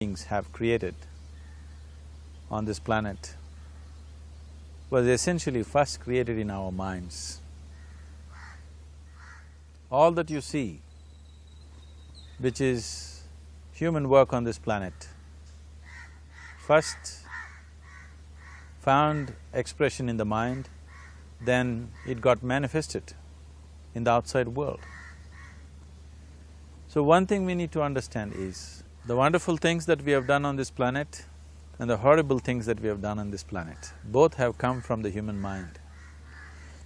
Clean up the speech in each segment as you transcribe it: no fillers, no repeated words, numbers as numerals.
beings have created on this planet was essentially first created in our minds. All that you see, which is human work on this planet, first found expression in the mind, then it got manifested in the outside world. So one thing we need to understand is, the wonderful things that we have done on this planet and the horrible things that we have done on this planet, both have come from the human mind.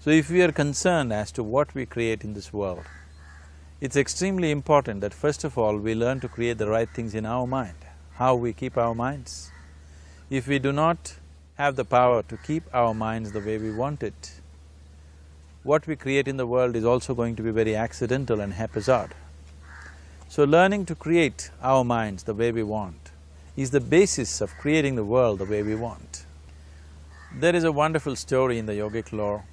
So if we are concerned as to what we create in this world, it's extremely important that first of all we learn to create the right things in our mind. How we keep our minds? If we do not have the power to keep our minds the way we want it, what we create in the world is also going to be very accidental and haphazard. So learning to create our minds the way we want is the basis of creating the world the way we want. There is a wonderful story in the yogic lore.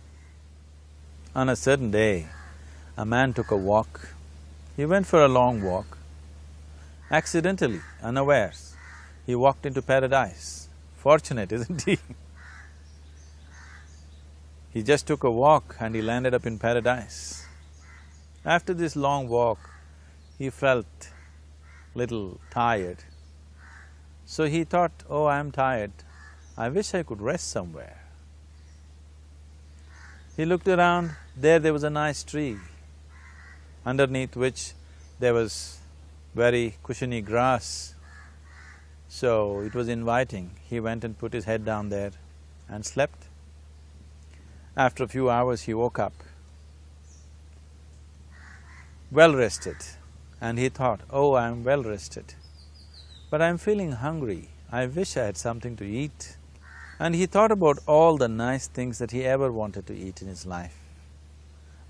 On a certain day, a man took a walk. He went for a long walk. Accidentally, unawares, he walked into paradise. Fortunate, isn't he? He just took a walk and he landed up in paradise. After this long walk, he felt little tired. So he thought, oh, I'm tired, I wish I could rest somewhere. He looked around, there was a nice tree, underneath which there was very cushiony grass. So it was inviting. He went and put his head down there and slept. After a few hours he woke up, well rested, and he thought, oh, I'm well rested, but I'm feeling hungry, I wish I had something to eat. And he thought about all the nice things that he ever wanted to eat in his life.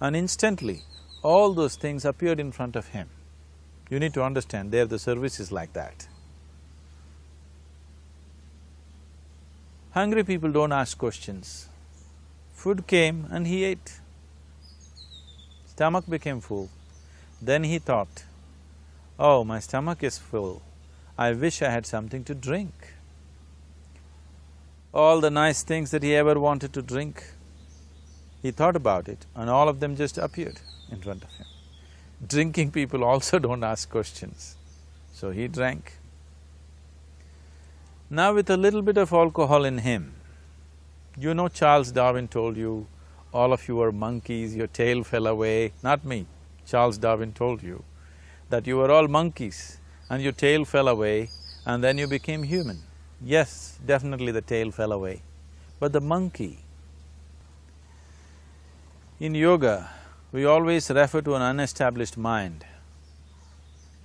And instantly, all those things appeared in front of him. You need to understand, there the service is like that. Hungry people don't ask questions. Food came and he ate. Stomach became full. Then he thought, oh, my stomach is full, I wish I had something to drink. All the nice things that he ever wanted to drink, he thought about it and all of them just appeared in front of him. Drinking people also don't ask questions, so he drank. Now with a little bit of alcohol in him, you know Charles Darwin told you, all of you are monkeys, your tail fell away. Not me, Charles Darwin told you that you were all monkeys and your tail fell away and then you became human. Yes, definitely the tail fell away, but the monkey… In yoga, we always refer to an unestablished mind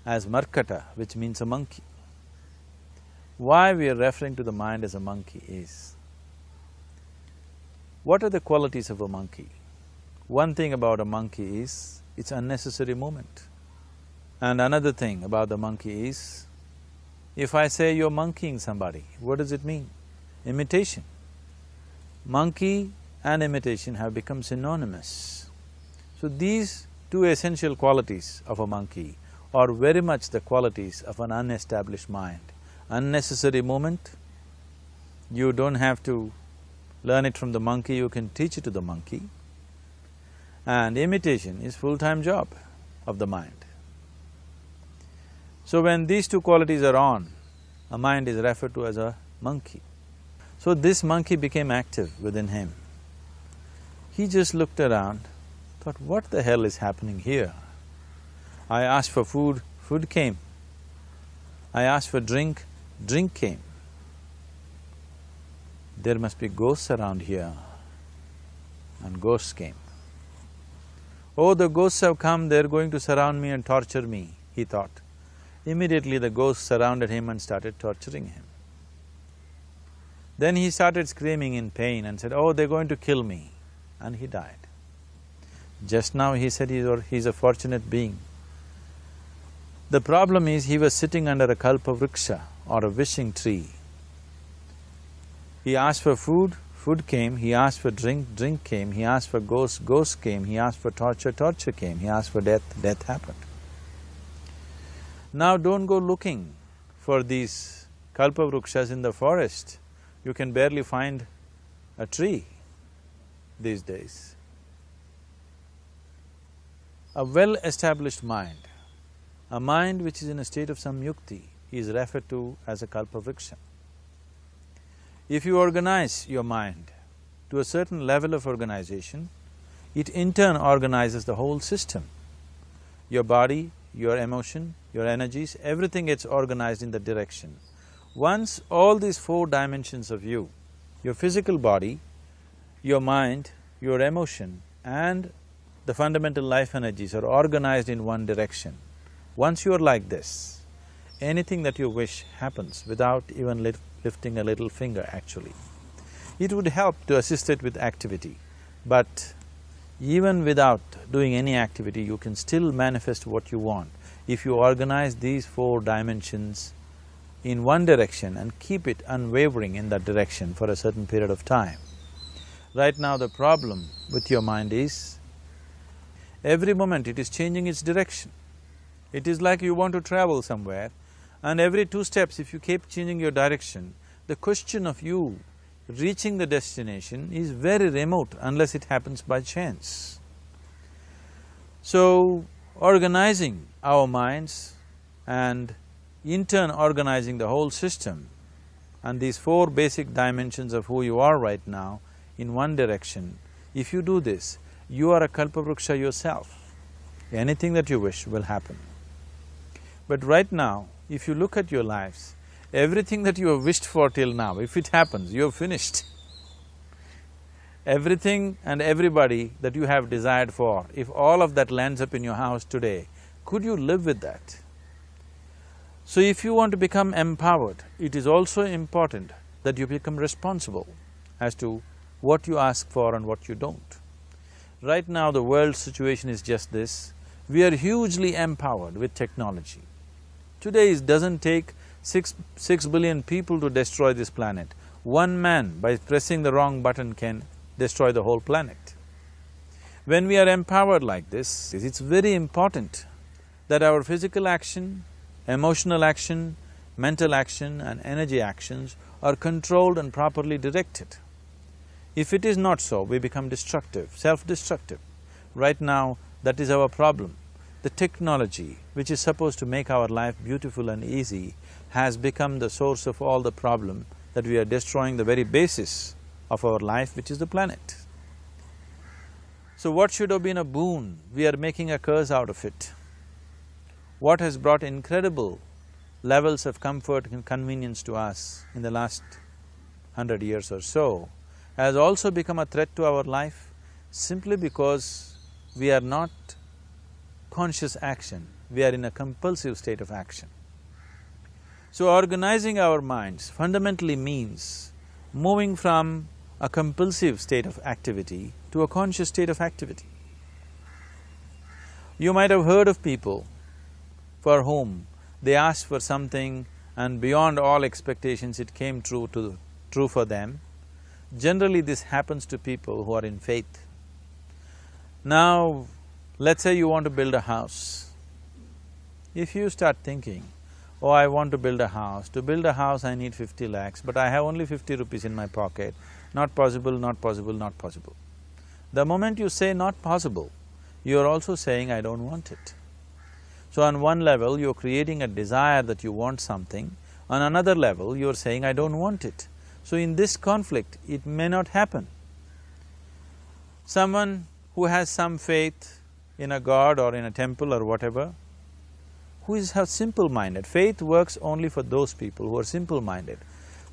as markata, which means a monkey. Why we are referring to the mind as a monkey is, what are the qualities of a monkey? One thing about a monkey is, it's unnecessary movement. And another thing about the monkey is, if I say you're monkeying somebody, what does it mean? Imitation. Monkey and imitation have become synonymous. So these two essential qualities of a monkey are very much the qualities of an unestablished mind. Unnecessary movement, you don't have to learn it from the monkey, you can teach it to the monkey. And imitation is full-time job of the mind. So when these two qualities are on, a mind is referred to as a monkey. So this monkey became active within him. He just looked around, thought, what the hell is happening here? I asked for food, food came. I asked for drink, drink came. There must be ghosts around here, and ghosts came. Oh, the ghosts have come, they're going to surround me and torture me, he thought. Immediately the ghosts surrounded him and started torturing him. Then he started screaming in pain and said, oh, they're going to kill me, and he died. Just now he said he's a fortunate being. The problem is he was sitting under a kalpa vriksha or a wishing tree. He asked for food, food came, he asked for drink, drink came, he asked for ghost, ghost came, he asked for torture, torture came, he asked for death, death happened. Now don't go looking for these kalpavrukshas in the forest, you can barely find a tree these days. A well-established mind, a mind which is in a state of samyukti, is referred to as a kalpavriksha. If you organize your mind to a certain level of organization, it in turn organizes the whole system. Your body, your emotion, your energies, everything gets organized in that direction. Once all these four dimensions of you, your physical body, your mind, your emotion and the fundamental life energies are organized in one direction, once you are like this, anything that you wish happens without even lifting a little finger actually. It would help to assist it with activity, but even without doing any activity, you can still manifest what you want if you organize these four dimensions in one direction and keep it unwavering in that direction for a certain period of time. Right now the problem with your mind is, every moment it is changing its direction. It is like you want to travel somewhere and every 2 steps if you keep changing your direction, the question of you reaching the destination is very remote unless it happens by chance. So, organizing our minds and in turn organizing the whole system and these 4 basic dimensions of who you are right now in one direction, if you do this, you are a kalpavruksha yourself. Anything that you wish will happen. But right now, if you look at your lives, everything that you have wished for till now, if it happens, you have finished. Everything and everybody that you have desired for, if all of that lands up in your house today, could you live with that? So if you want to become empowered, it is also important that you become responsible as to what you ask for and what you don't. Right now the world's situation is just this, we are hugely empowered with technology. Today it doesn't take six billion people to destroy this planet. One man, by pressing the wrong button, can destroy the whole planet. When we are empowered like this, it's very important that our physical action, emotional action, mental action and energy actions are controlled and properly directed. If it is not so, we become destructive, self-destructive. Right now, that is our problem. The technology, which is supposed to make our life beautiful and easy, has become the source of all the problem that we are destroying the very basis of our life, which is the planet. So what should have been a boon, we are making a curse out of it. What has brought incredible levels of comfort and convenience to us in the last 100 years or so has also become a threat to our life simply because we are not conscious action, we are in a compulsive state of action. So organizing our minds fundamentally means moving from a compulsive state of activity to a conscious state of activity. You might have heard of people for whom they asked for something and beyond all expectations it came true for them. Generally this happens to people who are in faith. Now, let's say you want to build a house. If you start thinking, oh, I want to build a house, to build a house I need 50 lakhs, but I have only 50 rupees in my pocket, not possible, not possible, not possible. The moment you say not possible, you are also saying I don't want it. So on one level, you're creating a desire that you want something, on another level, you're saying I don't want it. So in this conflict, it may not happen. Someone who has some faith in a god or in a temple or whatever, who is simple-minded. Faith works only for those people who are simple-minded.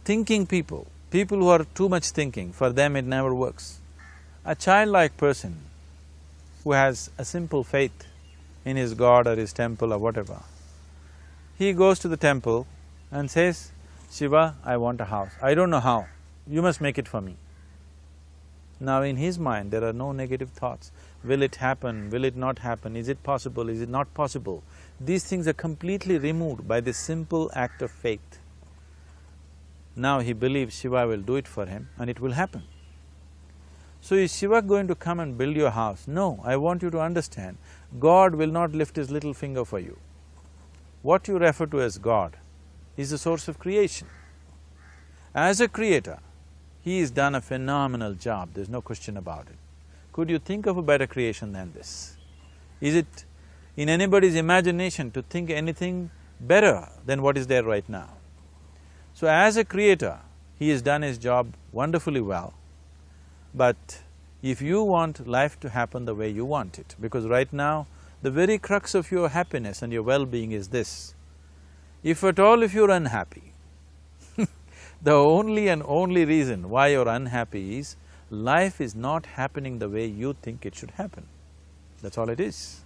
Thinking people, people who are too much thinking, for them it never works. A childlike person who has a simple faith in his god or his temple or whatever, he goes to the temple and says, Shiva, I want a house. I don't know how, you must make it for me. Now in his mind there are no negative thoughts. Will it happen? Will it not happen? Is it possible? Is it not possible? These things are completely removed by this simple act of faith. Now he believes Shiva will do it for him and it will happen. So is Shiva going to come and build your house? No, I want you to understand, God will not lift his little finger for you. What you refer to as God is the source of creation. As a creator, he has done a phenomenal job, there's no question about it. Could you think of a better creation than this? Is it in anybody's imagination to think anything better than what is there right now? So as a creator, he has done his job wonderfully well, but if you want life to happen the way you want it, because right now, the very crux of your happiness and your well-being is this. If at all if you're unhappy, the only and only reason why you're unhappy is life is not happening the way you think it should happen. That's all it is.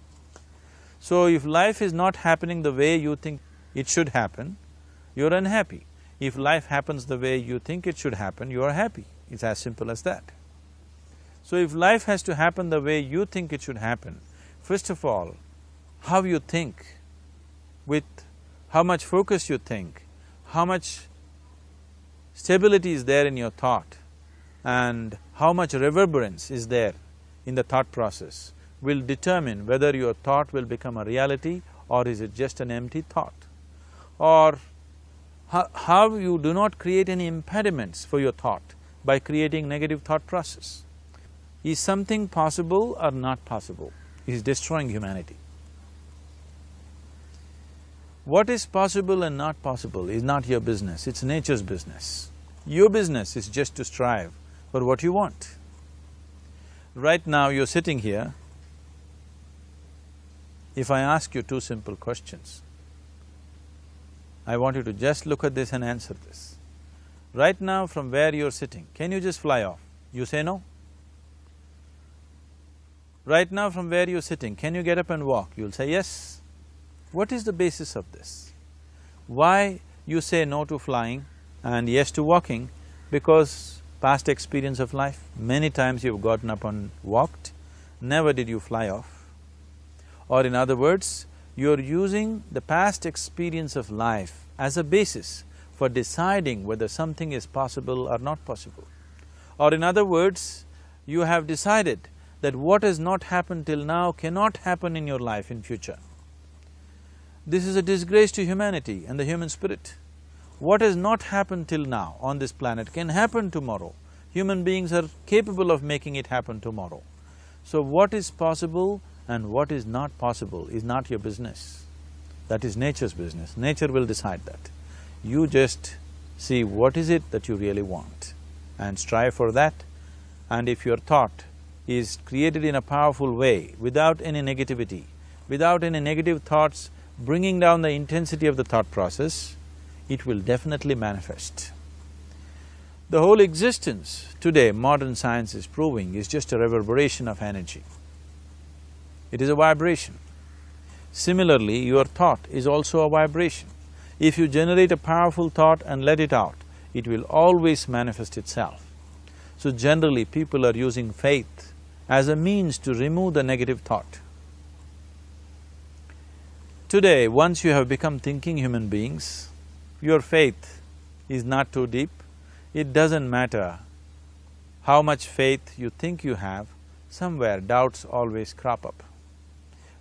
So if life is not happening the way you think it should happen, you're unhappy. If life happens the way you think it should happen, you are happy. It's as simple as that. So if life has to happen the way you think it should happen, first of all, how you think, with how much focus you think, how much stability is there in your thought, and how much reverberance is there in the thought process will determine whether your thought will become a reality or is it just an empty thought. Or how you do not create any impediments for your thought by creating negative thought process. Is something possible or not possible? Is destroying humanity. What is possible and not possible is not your business, it's nature's business. Your business is just to strive for what you want. Right now you're sitting here, if I ask you two simple questions, I want you to just look at this and answer this. Right now from where you're sitting, can you just fly off? You say no. Right now from where you're sitting, can you get up and walk? You'll say yes. What is the basis of this? Why you say no to flying and yes to walking? Because past experience of life, many times you've gotten up and walked, never did you fly off. Or in other words, you're using the past experience of life as a basis for deciding whether something is possible or not possible. Or in other words, you have decided that what has not happened till now cannot happen in your life in future. This is a disgrace to humanity and the human spirit. What has not happened till now on this planet can happen tomorrow. Human beings are capable of making it happen tomorrow. So what is possible and what is not possible is not your business. That is nature's business. Nature will decide that. You just see what is it that you really want and strive for that. And if your thought is created in a powerful way, without any negativity, without any negative thoughts bringing down the intensity of the thought process, it will definitely manifest. The whole existence today, modern science is proving, is just a reverberation of energy. It is a vibration. Similarly, your thought is also a vibration. If you generate a powerful thought and let it out, it will always manifest itself. So generally, people are using faith as a means to remove the negative thought. Today, once you have become thinking human beings, your faith is not too deep. It doesn't matter how much faith you think you have, somewhere doubts always crop up.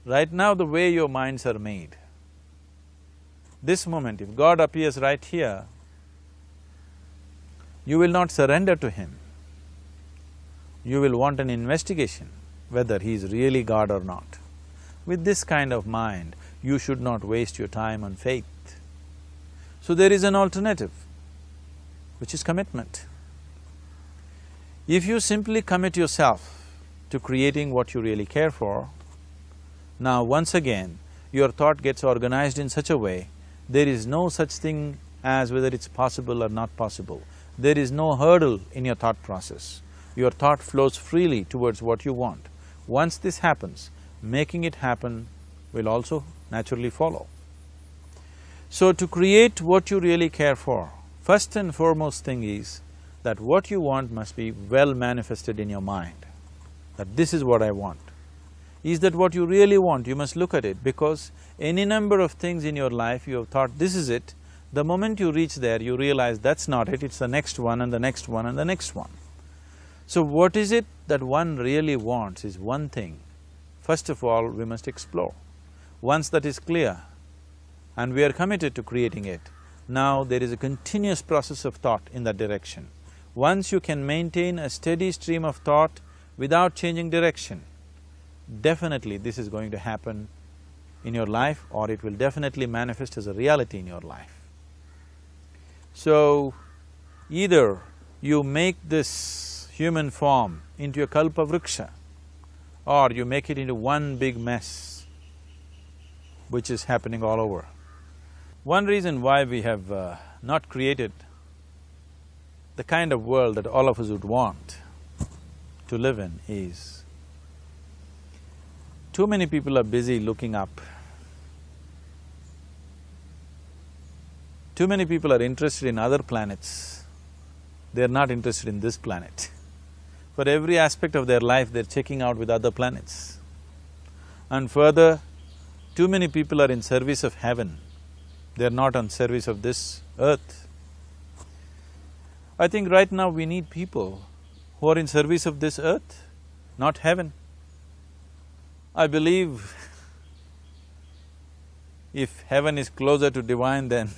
Right now, the way your minds are made, this moment, if God appears right here, you will not surrender to Him. You will want an investigation whether He is really God or not. With this kind of mind, you should not waste your time on faith. So there is an alternative, which is commitment. If you simply commit yourself to creating what you really care for, now once again, your thought gets organized in such a way, there is no such thing as whether it's possible or not possible. There is no hurdle in your thought process. Your thought flows freely towards what you want. Once this happens, making it happen will also naturally follow. So to create what you really care for, first and foremost thing is that what you want must be well manifested in your mind, that this is what I want. Is that what you really want? You must look at it, because any number of things in your life you have thought, this is it. The moment you reach there, you realize that's not it, it's the next one and the next one and the next one. So what is it that one really wants is one thing. First of all, we must explore. Once that is clear and we are committed to creating it, Now there is a continuous process of thought in that direction. Once you can maintain a steady stream of thought without changing direction, definitely this is going to happen in your life, or it will definitely manifest as a reality in your life. So, either you make this human form into a kalpa vriksha, or you make it into one big mess, which is happening all over. One reason why we have not created the kind of world that all of us would want to live in is, too many people are busy looking up. Too many people are interested in other planets, they're not interested in this planet. For every aspect of their life, they're checking out with other planets. And further, too many people are in service of heaven, they're not on service of this earth. I think right now we need people who are in service of this earth, not heaven. I believe if heaven is closer to divine than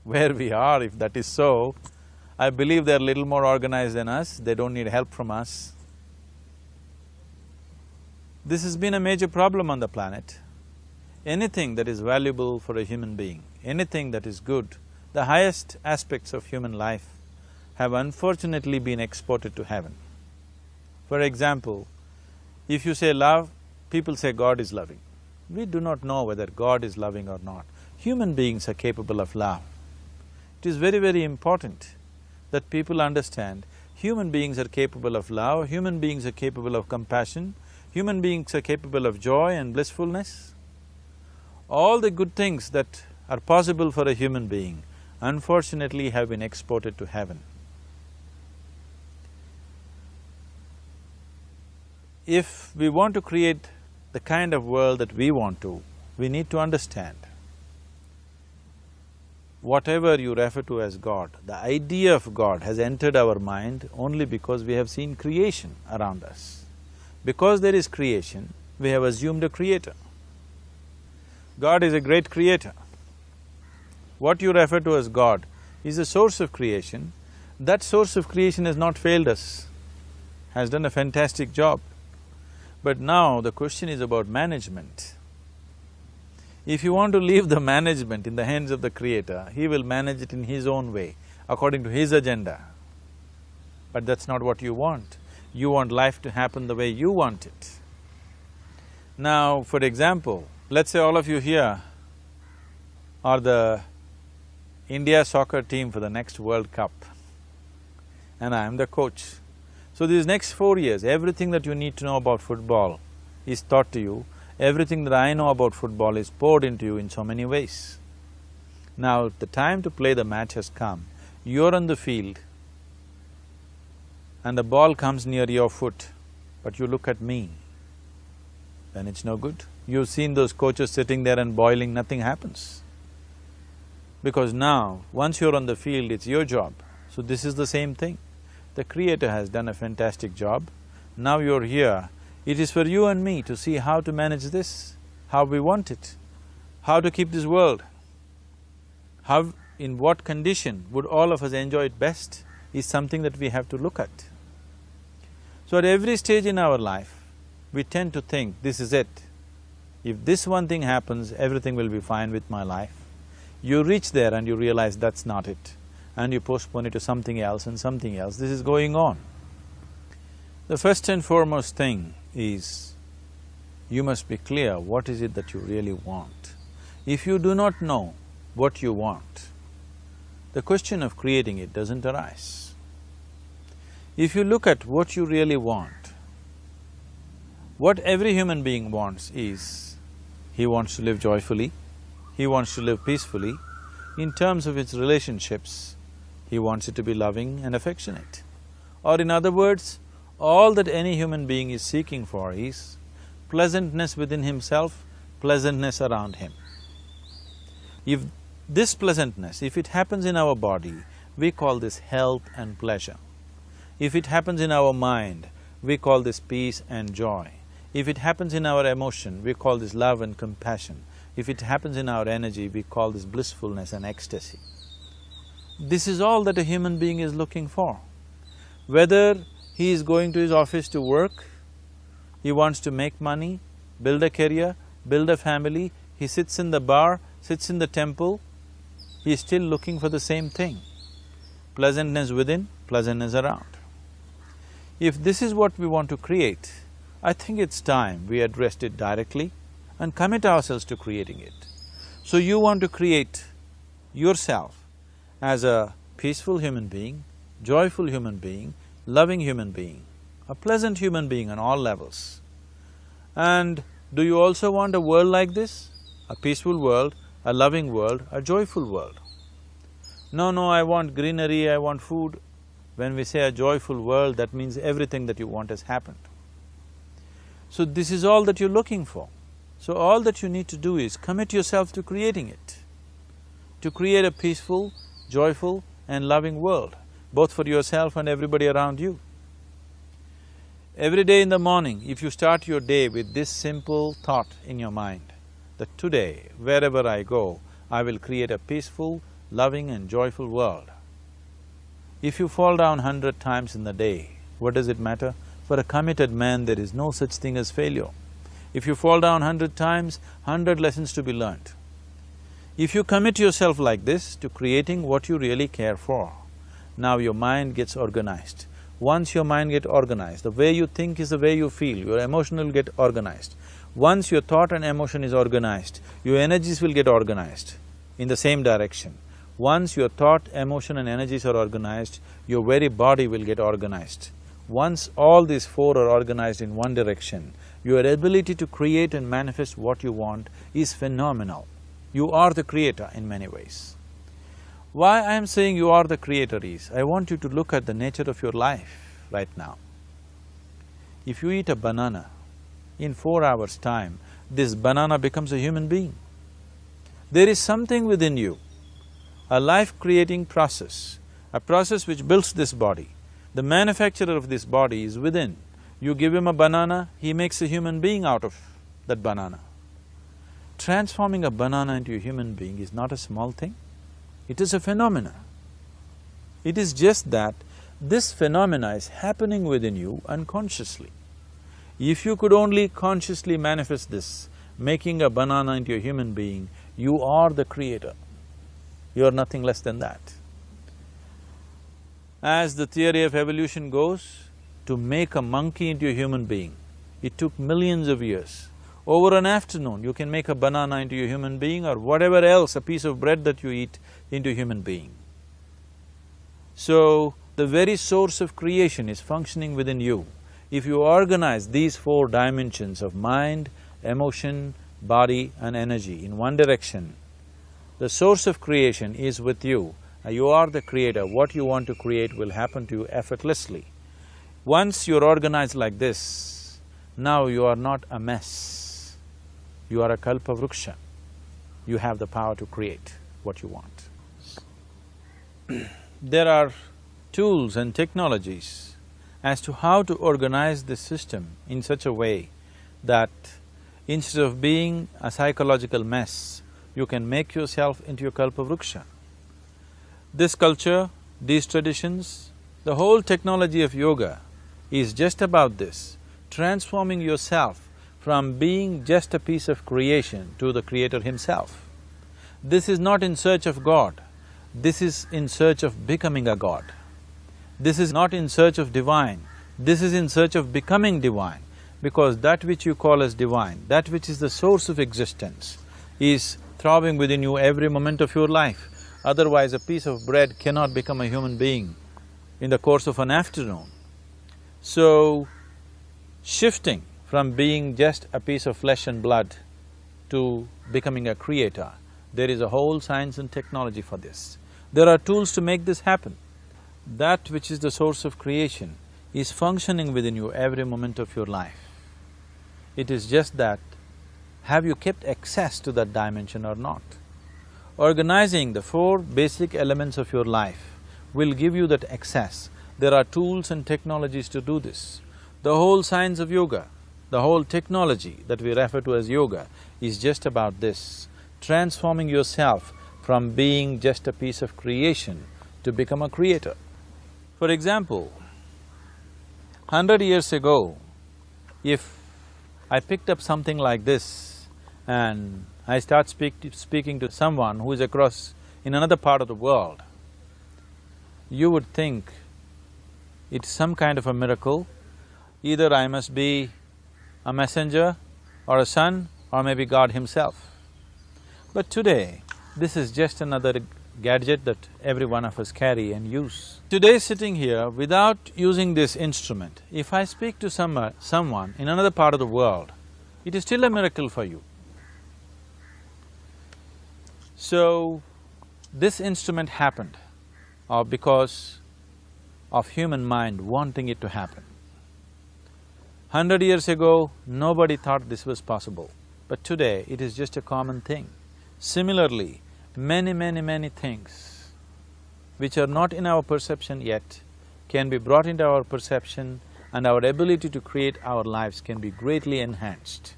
where we are, if that is so, I believe they're a little more organized than us, they don't need help from us. This has been a major problem on the planet. Anything that is valuable for a human being, anything that is good, the highest aspects of human life have unfortunately been exported to heaven. For example, if you say love, people say God is loving. We do not know whether God is loving or not. Human beings are capable of love. It is very, very important that people understand human beings are capable of love, human beings are capable of compassion, human beings are capable of joy and blissfulness. All the good things that are possible for a human being, unfortunately have been exported to heaven. If we want to create the kind of world that we want to, we need to understand whatever you refer to as God, the idea of God has entered our mind only because we have seen creation around us. Because there is creation, we have assumed a creator. God is a great creator. What you refer to as God is the source of creation. That source of creation has not failed us, has done a fantastic job. But now the question is about management. If you want to leave the management in the hands of the Creator, He will manage it in His own way, according to His agenda. But that's not what you want. You want life to happen the way you want it. Now, for example, let's say all of you here are the India soccer team for the next World Cup, and I am the coach. So these next 4 years, everything that you need to know about football is taught to you. Everything that I know about football is poured into you in so many ways. Now, the time to play the match has come. You're on the field and the ball comes near your foot, but you look at me, then it's no good. You've seen those coaches sitting there and boiling, nothing happens. Because now, once you're on the field, it's your job. So this is the same thing. The Creator has done a fantastic job. Now you're here, it is for you and me to see how to manage this, how we want it, how to keep this world, how… in what condition would all of us enjoy it best is something that we have to look at. So at every stage in our life, we tend to think, this is it. If this one thing happens, everything will be fine with my life. You reach there and you realize that's not it, and you postpone it to something else and something else. This is going on. The first and foremost thing is, you must be clear what is it that you really want. If you do not know what you want, the question of creating it doesn't arise. If you look at what you really want, what every human being wants is, he wants to live joyfully, he wants to live peacefully. In terms of its relationships, he wants it to be loving and affectionate. Or in other words, all that any human being is seeking for is pleasantness within himself, pleasantness around him. If this pleasantness, if it happens in our body, we call this health and pleasure. If it happens in our mind, we call this peace and joy. If it happens in our emotion, we call this love and compassion. If it happens in our energy, we call this blissfulness and ecstasy. This is all that a human being is looking for. Whether he is going to his office to work, he wants to make money, build a career, build a family, he sits in the bar, sits in the temple, he is still looking for the same thing. Pleasantness within, pleasantness around. If this is what we want to create, I think it's time we addressed it directly and commit ourselves to creating it. So you want to create yourself as a peaceful human being, joyful human being, loving human being, a pleasant human being on all levels. And do you also want a world like this? A peaceful world, a loving world, a joyful world? No, I want greenery, I want food. When we say a joyful world, that means everything that you want has happened. So this is all that you're looking for. So all that you need to do is commit yourself to creating it, to create a peaceful, joyful and loving world, both for yourself and everybody around you. Every day in the morning, if you start your day with this simple thought in your mind, that today, wherever I go, I will create a peaceful, loving and joyful world. If you fall down 100 times in the day, what does it matter? For a committed man, there is no such thing as failure. If you fall down 100 times, 100 lessons to be learnt. If you commit yourself like this to creating what you really care for, now your mind gets organized. Once your mind gets organized, the way you think is the way you feel, your emotion will get organized. Once your thought and emotion is organized, your energies will get organized in the same direction. Once your thought, emotion and energies are organized, your very body will get organized. Once all these four are organized in one direction, your ability to create and manifest what you want is phenomenal. You are the creator in many ways. Why I am saying you are the creator is, I want you to look at the nature of your life right now. If you eat a banana, in 4 hours' time, this banana becomes a human being. There is something within you, a life-creating process, a process which builds this body. The manufacturer of this body is within. You give him a banana, he makes a human being out of that banana. Transforming a banana into a human being is not a small thing, it is a phenomena. It is just that this phenomena is happening within you unconsciously. If you could only consciously manifest this, making a banana into a human being, you are the creator. You are nothing less than that. As the theory of evolution goes, to make a monkey into a human being, it took millions of years. Over an afternoon, you can make a banana into a human being or whatever else, a piece of bread that you eat, into a human being. So, the very source of creation is functioning within you. If you organize these 4 dimensions of mind, emotion, body and energy in one direction, the source of creation is with you. You are the creator. What you want to create will happen to you effortlessly. Once you're organized like this, now you are not a mess. You are a kalpa vruksha. You have the power to create what you want. There are tools and technologies as to how to organize this system in such a way that instead of being a psychological mess, you can make yourself into a kalpa vruksha. This culture, these traditions, the whole technology of yoga is just about this, transforming yourself from being just a piece of creation to the creator himself. This is not in search of God, this is in search of becoming a God. This is not in search of divine, this is in search of becoming divine, because that which you call as divine, that which is the source of existence, is throbbing within you every moment of your life. Otherwise, a piece of bread cannot become a human being in the course of an afternoon. So, shifting from being just a piece of flesh and blood to becoming a creator, there is a whole science and technology for this. There are tools to make this happen. That which is the source of creation is functioning within you every moment of your life. It is just that, have you kept access to that dimension or not? Organizing the 4 basic elements of your life will give you that access. There are tools and technologies to do this. The whole science of yoga, the whole technology that we refer to as yoga is just about this, transforming yourself from being just a piece of creation to become a creator. For example, 100 years ago, if I picked up something like this and I start speaking to someone who is across in another part of the world, you would think it's some kind of a miracle. Either I must be a messenger or a son or maybe God himself. But today, this is just another gadget that every one of us carry and use. Today sitting here, without using this instrument, if I speak to someone in another part of the world, it is still a miracle for you. So, this instrument happened because of human mind wanting it to happen. 100 years ago, nobody thought this was possible, but today it is just a common thing. Similarly, many things which are not in our perception yet can be brought into our perception, and our ability to create our lives can be greatly enhanced.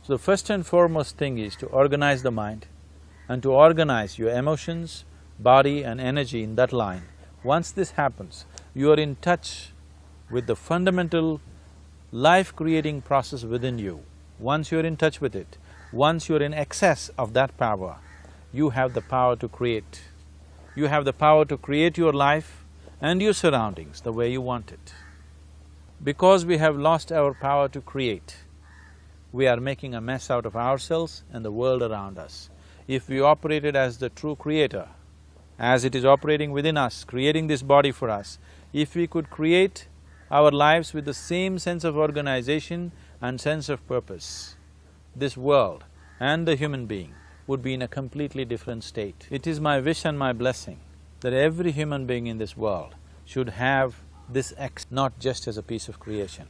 So the first and foremost thing is to organize the mind and to organize your emotions, body and energy in that line. Once this happens, you are in touch with the fundamental life-creating process within you. Once you're in touch with it, once you're in excess of that power, you have the power to create. You have the power to create your life and your surroundings the way you want it. Because we have lost our power to create, we are making a mess out of ourselves and the world around us. If we operated as the true creator, as it is operating within us, creating this body for us, if we could create our lives with the same sense of organization and sense of purpose, this world and the human being would be in a completely different state. It is my wish and my blessing that every human being in this world should have this not just as a piece of creation.